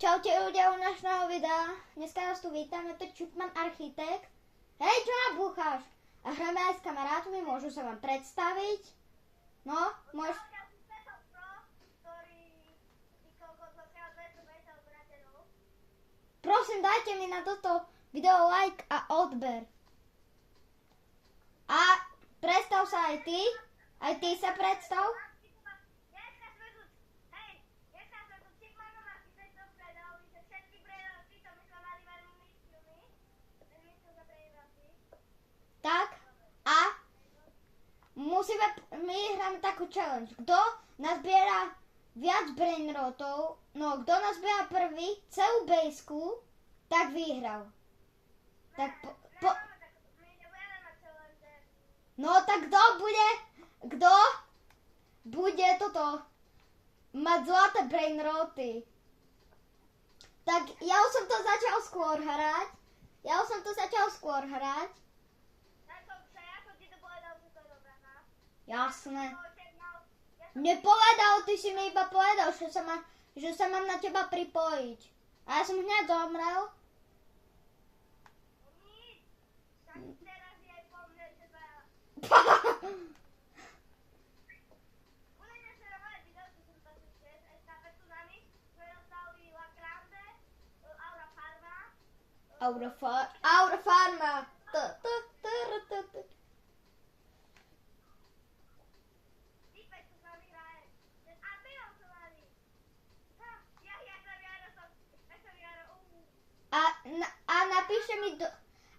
Čaute ľudia u našeho videa. Dneska vás tu vítam, je to Čupman architekt. Hej, čo nabúcháš? A hráme aj s kamarátmi, môžu sa vám predstaviť. No, môžeš... Prosím, dajte mi na toto video like a odber. A predstav sa aj ty. Aj ty sa predstav. Tak, a my hráme takú challenge. Kto nazbiera viac brainrotov, no kto nazbiera prvý celú bejsku, tak vyhral. Tak no tak kto bude toto mať zlaté brainroty. Tak ja už som to začal skôr hrať. Jasné. Nepovedal, ty si mi iba povedal, že sa mám na teba pripojiť. A ja som hneď zomrel. Aura Farma.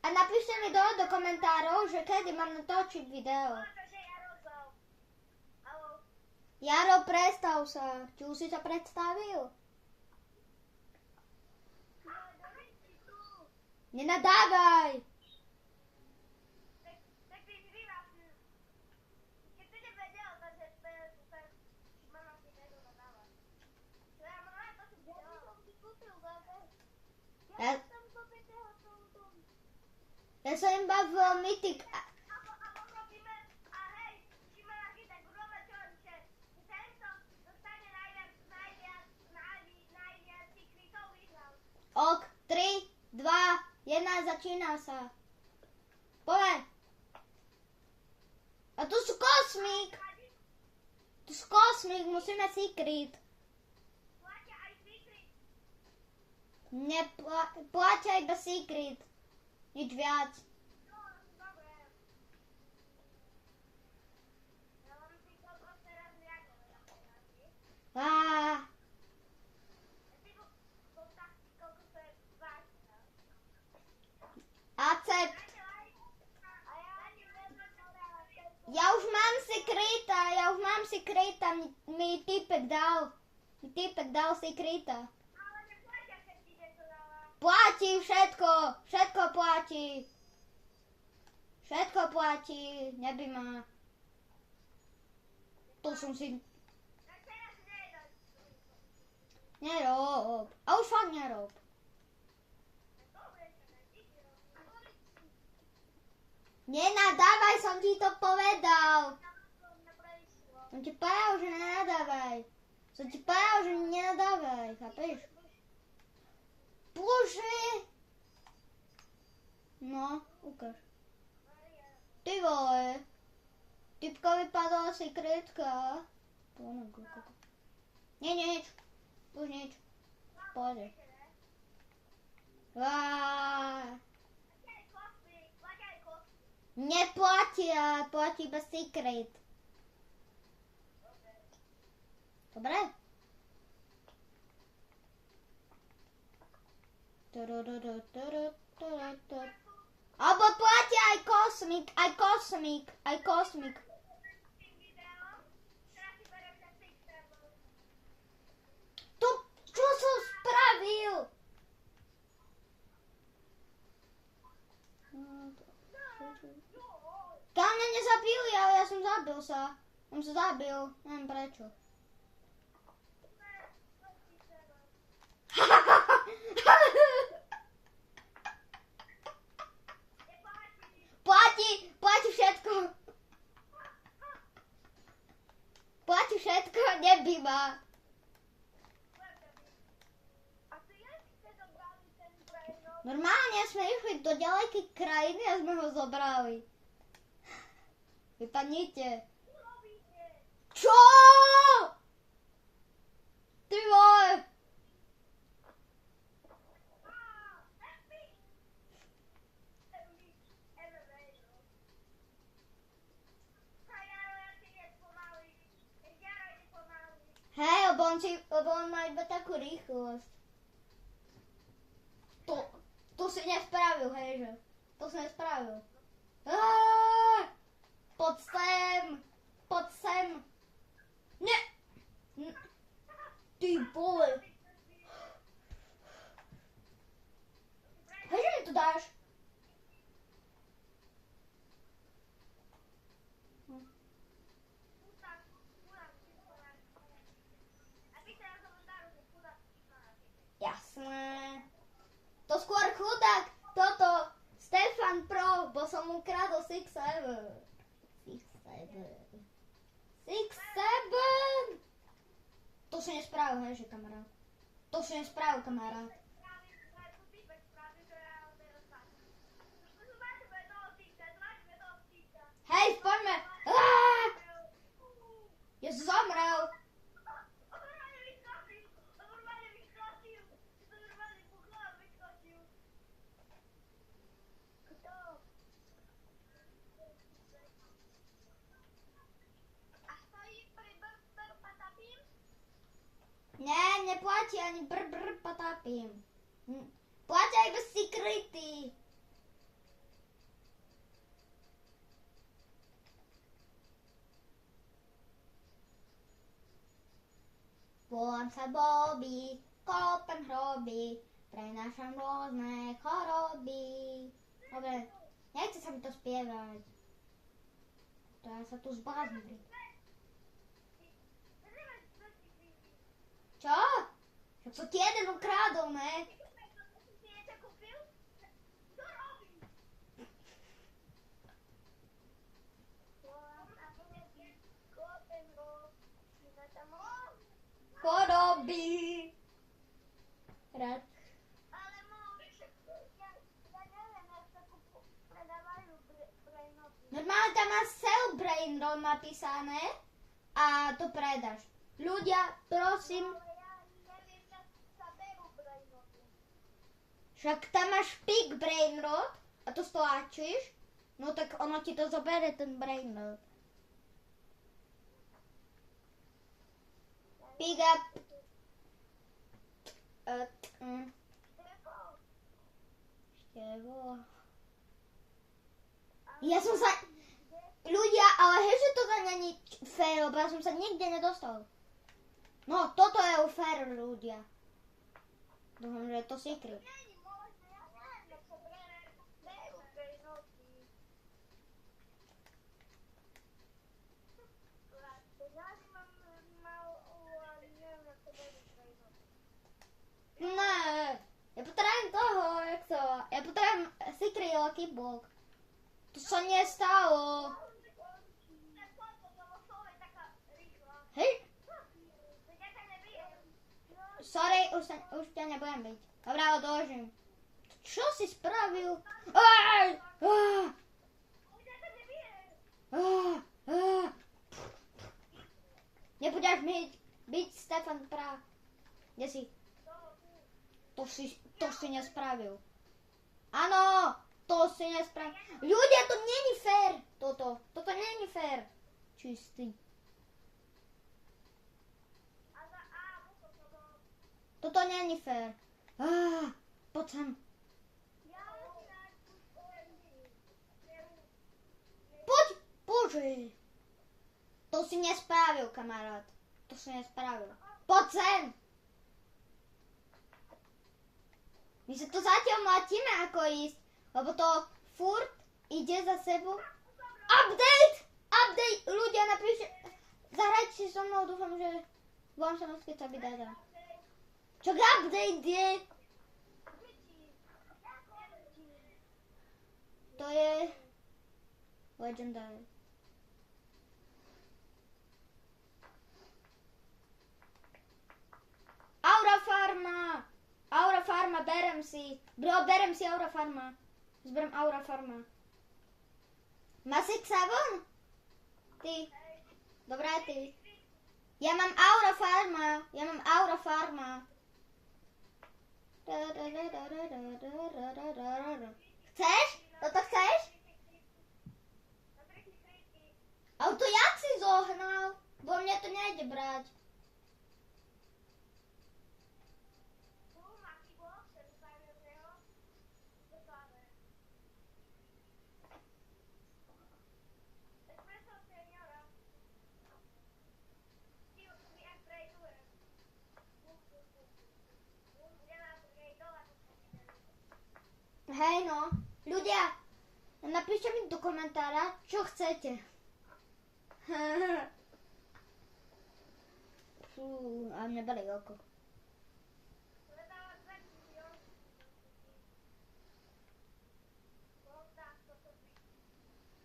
A napíšte mi dole do komentárov, že kedy mám natočiť video. Jaro, predstav sa. Či už si sa predstavil? Nenadávaj! Ja som im bavil Mythic. Ok, 3, 2, 1, začína sa. Poďme. A tu sú kosmík. Musíme secret. Platia iba secret. Nič viac. Accept. Ja už mám sekreta. Mi typek dal sekreta. Platí všetko platí. Neby ma. To som si... Nerob. A už fakt nerob. Nenadávaj, som ti to povedal. Som ti povedal, že nenadávaj. Chápeš? Bože! No, ukáž. Ty vole. Typka vypadala sekretka. Nie, nič. Už nič. Pohode. Neplatia, platí iba secret. Dobre? Alebo platia aj kosmik. To, čo som spravil? Tam mňa nezabili, ale ja som zabil sa. Neviem prečo. Platí všetko. Platí všetko, nebýva. Normálne sme išli do ďalekej krajiny a sme ho zobrali. Vypadnite. Čo? Ty vole. Hej, lebo on má iba takú rýchlosť. To si nespravil, hej, že? To si nespravil. Poď sem. Ne. Ty vole. Hej, že mi to dáš? Jasné. To skôr chudák, toto, Stefan Pro, bo som mu kradol 6-7. 6-7. To si nespravil, hej, že kamarát. To si nespravil, kamarát. Hej, poďme. Ja zomrel. Ne, neplatí ani patápim. Platia iba secrety. Volám sa Bobby, kopem hroby, prenášam rôzne choroby. Dobre, nechce sa mi to spievať. To ja sa tu zbláznim. Čo? Však som ti jeden ukradol, ne? Choroby. Rád. Normálne tam má sell brain rot napísané a to predáš. Ľudia, prosím. Však tam máš big brain rot a to stlačíš, no tak ono ti to zabere ten brain rot. Pick up. Števo. Ja som sa... Ľudia, ale hej, že toto není fér, lebo ja som sa nikde nedostal. No, toto je fér, ľudia. Dúfam, že je to secret. Ne, ja potrebujem toho, jak to... Ja potrebujem secret Lucky Block. To sa nestalo. Hej. Sorry, už ťa nebudem byť. Dobre, odložím. Čo si spravil? Nebudeš byť Stefan Pra. Kde si? To si nespravil. Áno, to si nespravil. Ľudia, to není fér. Toto není fér. Čistý. Toto není fér. Poď sem. Poď, bože. To si nespravil, kamarát. To si nespravil. Poď sem. My sa to zatiaľ mlatíme ako ísť, lebo to furt ide za sebou. Update! Ľudia, napíšte. Zahrajte si so mnou, dúfam, že vám sa naskytá videa. Čo update je? To je legendary. Aura Farma, berem si. Bro, berem si Aura Farma. Zberem Aura Farma. Má 6-7? Ty. Dobré, ty. Ja mám Aura Farma. Chceš? Toto chceš? Ale to jak si zohnal? Bo mne to nejde brať. Hej no, ľudia, napíšte mi do komentára, čo chcete. Fú, a mne boli oko.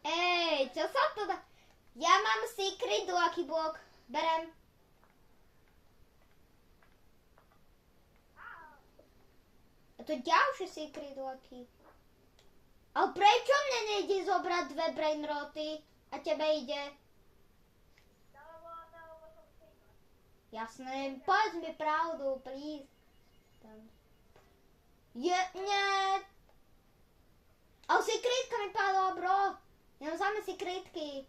Ej, čo sa to dá? Ja mám secret lucky block. Berem. A to ďalšie secret lucky. Ale prečo mne nejde zobrať 2 brain roty a tebe ide? Jasné, povedz mi pravdu, please. Nie. Ale secretka mi padla, bro. Ja mám samé secretky.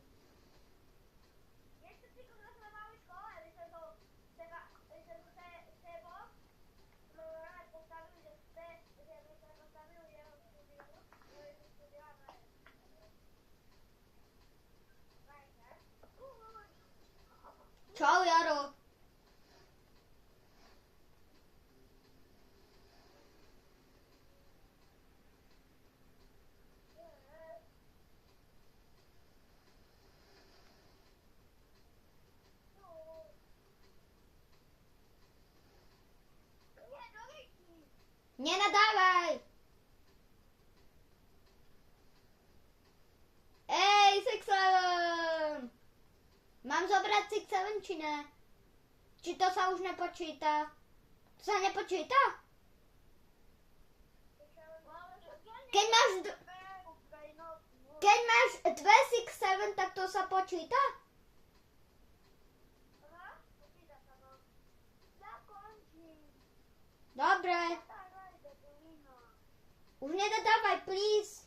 Čau, Jaro. Nenadávaj! Ej, 6-7! Mám zobrať 6-7 či ne? Či to sa už nepočíta? To sa nepočíta? Keď máš 2 6-7, tak to sa počíta? Dobre. Už nedodávaj, please.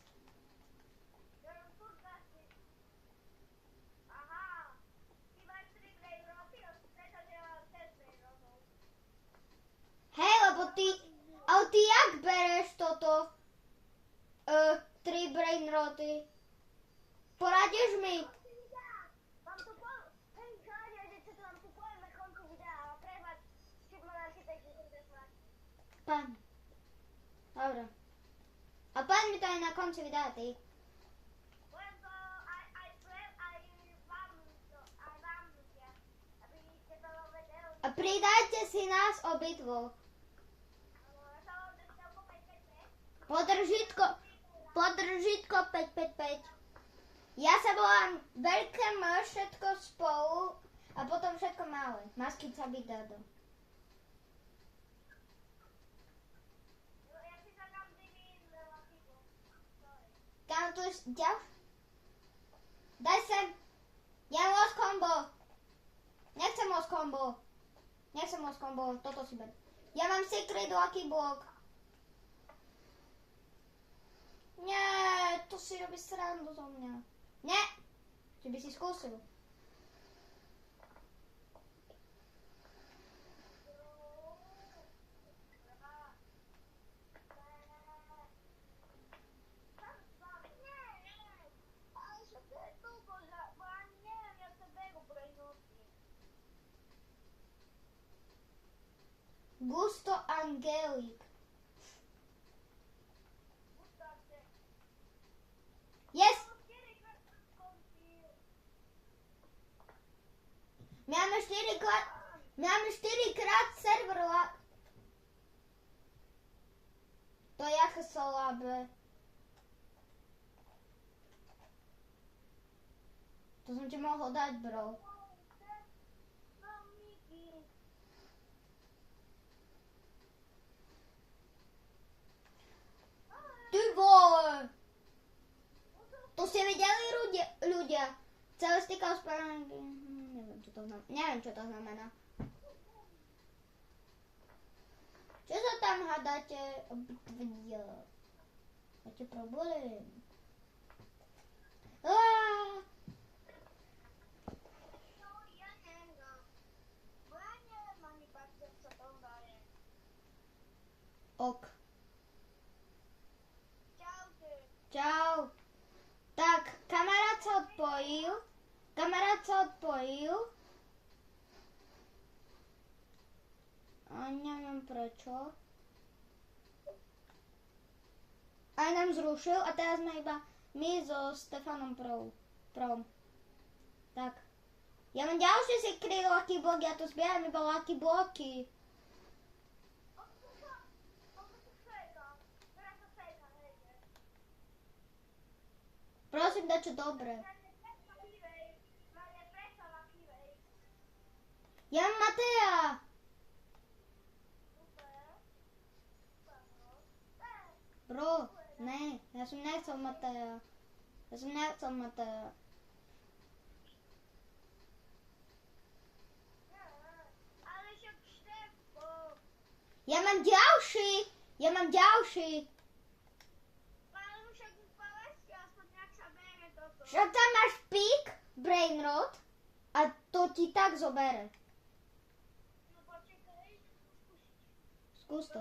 Hej, lebo ale ty jak bereš toto? 3 brain roty. Poradíš mi? Pán. Dobre. A pán mi to aj na konci videa, ty. A pridajte si nás obidvoch. Podržitko 555. Ja sa volám veľké M, všetko spolu a potom všetko malé. Maskica Bidado. Kam tu ďal? Daj sem. Ja mám os combo. Nechcem os combo. Toto si ber. Ja mám secret lucky block. Nie, to si robí srandu zo mňa. Nie, že by si skúsil. Gusto Angelic. Yes. Máme 4-krát server To je jaké slabé. To som ti mohol dať, bro. Celistika uspravedlnenie, neviem, čo to znamená. Čo sa tam hádate? Máte problém? Ok. Čau. Tak, kamarát sa odpojil. A neviem prečo. Aj nám zrušil a teraz sme iba my so Stefanom Prom. Tak. Ja mám ďalšie secret lucky bloky, ja tu zbieram iba lucky bloky. Prosím, daj čo dobré. Ja mám Mateja. Bro, ne, ja som nechcel Mateja. Ja mám ďalší. Však tam máš pík, brainrot a to ti tak zobere. Skús to.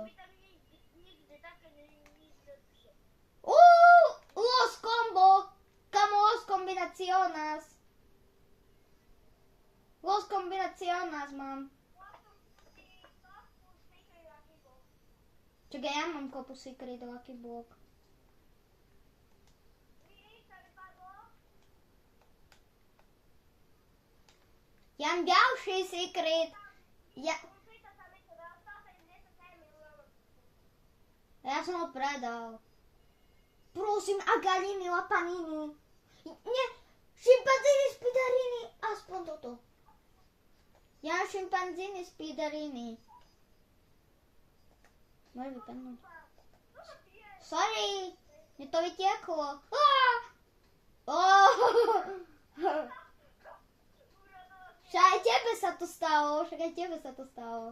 Los combo. Kamo, los combinaciones mám. Čakaj, ja mám kopu secret lucky block. Ja mám ďalší secret. Ja som ho predal. Prosím, Agalini, Lapanini. Nie, šimpanzini, spidarini, aspoň toto. Ja šimpanzini, spidarini. Môže vypadnúť. Sorry, mne to vytieklo. Však aj tebe sa to stalo.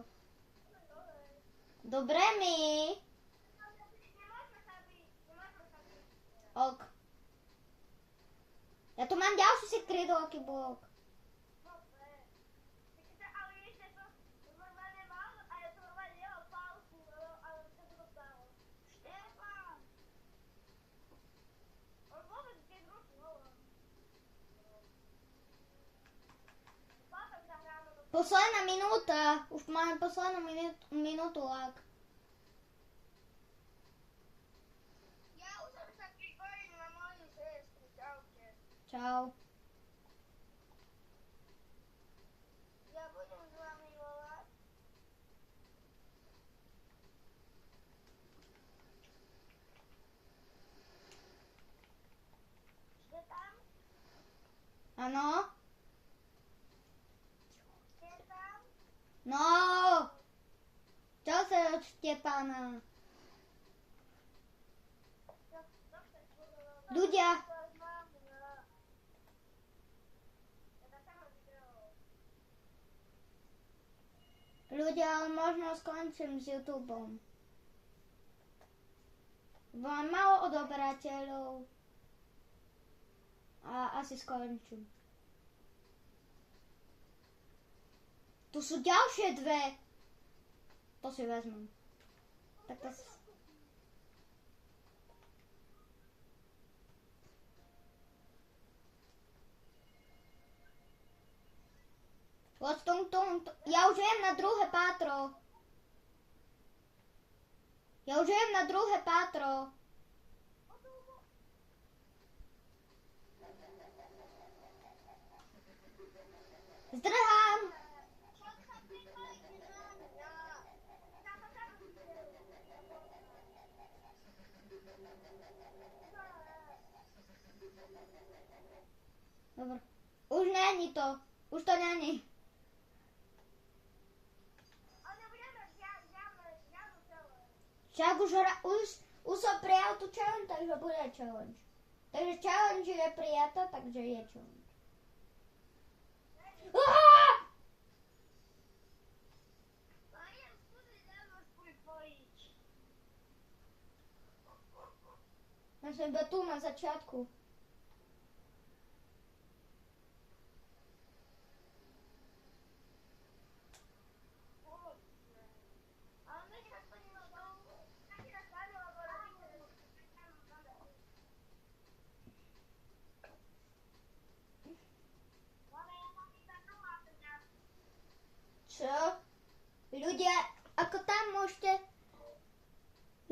Dobre mi. Ok. Ja tu mám ďalší secret lucky block. Posledná minúta. Už máme poslednú minútu lak. Čau. Ja budem s vami volať. Ste tam? Áno? Ste tam? No. Čo sa od Štepana? Ľudia. Ľudia, ale možno skončím s YouTubeom. Mám málo odoberateľov. A asi skončím. Tu sú ďalšie dve. To si vezmem. Tak to si... Ja už idem na druhé pátro. Zdrhám. Dobre. Už není to. Už to není. Však už som prijal tú challenge, takže bude challenge. Takže challenge je prijatá, takže je challenge. Á! Marian, skúsi dávno pripojiť. Ja som iba tu na začiatku. Ale nech aspoň ma dolu. Tak sa stane, lebo robíme. Mama, ja mám iba nula teda. Čo? Ľudia, ako tam môžete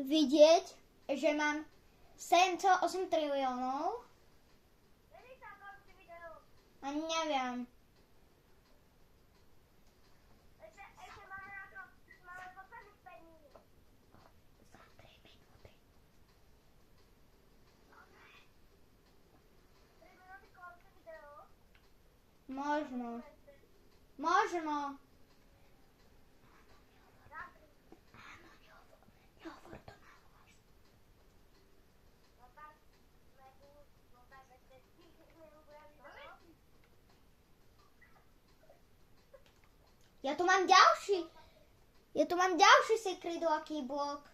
vidieť, že mám 7,8 triliónov. Vedi sa konci video. Ani neviem. Ešte máme na to, máme posledných 5 minút. Za 3 minúty. 3 minúty konci video. Možno. Možno. Áno, nehovor to na hlas. No tak, no tak, ešte stihneme ubrať video. Ja tu mám ďalší secret lucky block.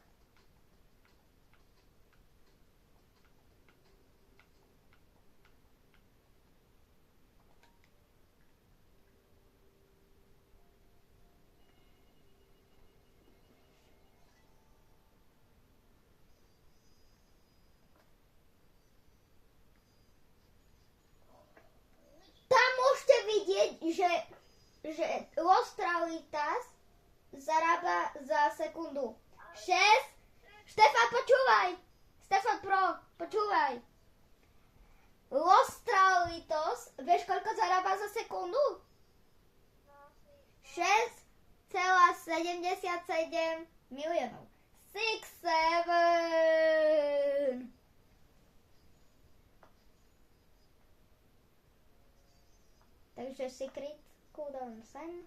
Tam môžete vidieť, že Lostralitas zarába za sekundu 6. Štefan, počúvaj. Stefan Pro, počúvaj. Lostralitos, vieš koľko zarába za sekundu? 6,77 miliónov. 6,7. Takže secret cooldown sem.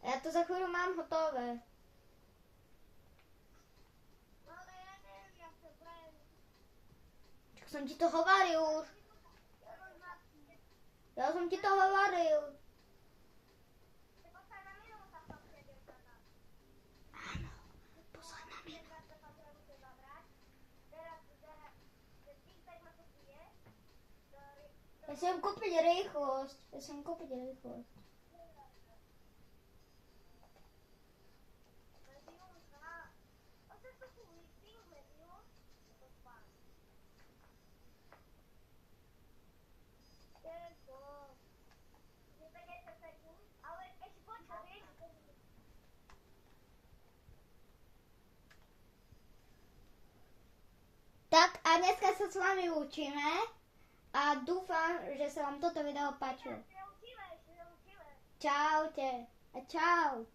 Ja to za chvíľu mám hotové. Ale ja neviem, jak to prajem. Čak som ti to hovoril už. Ja som ti to hovoril. Posledná minúta v tom sebe sada. Áno, posledná minúta. Teraz sa potrebujete zabrať. Teraz, že tých 5 ma tu bije. Ja si mám kúpiť rýchlosť. Tak a dneska sa s vami učíme a dúfam, že sa vám toto video páčilo. Čaute a čau.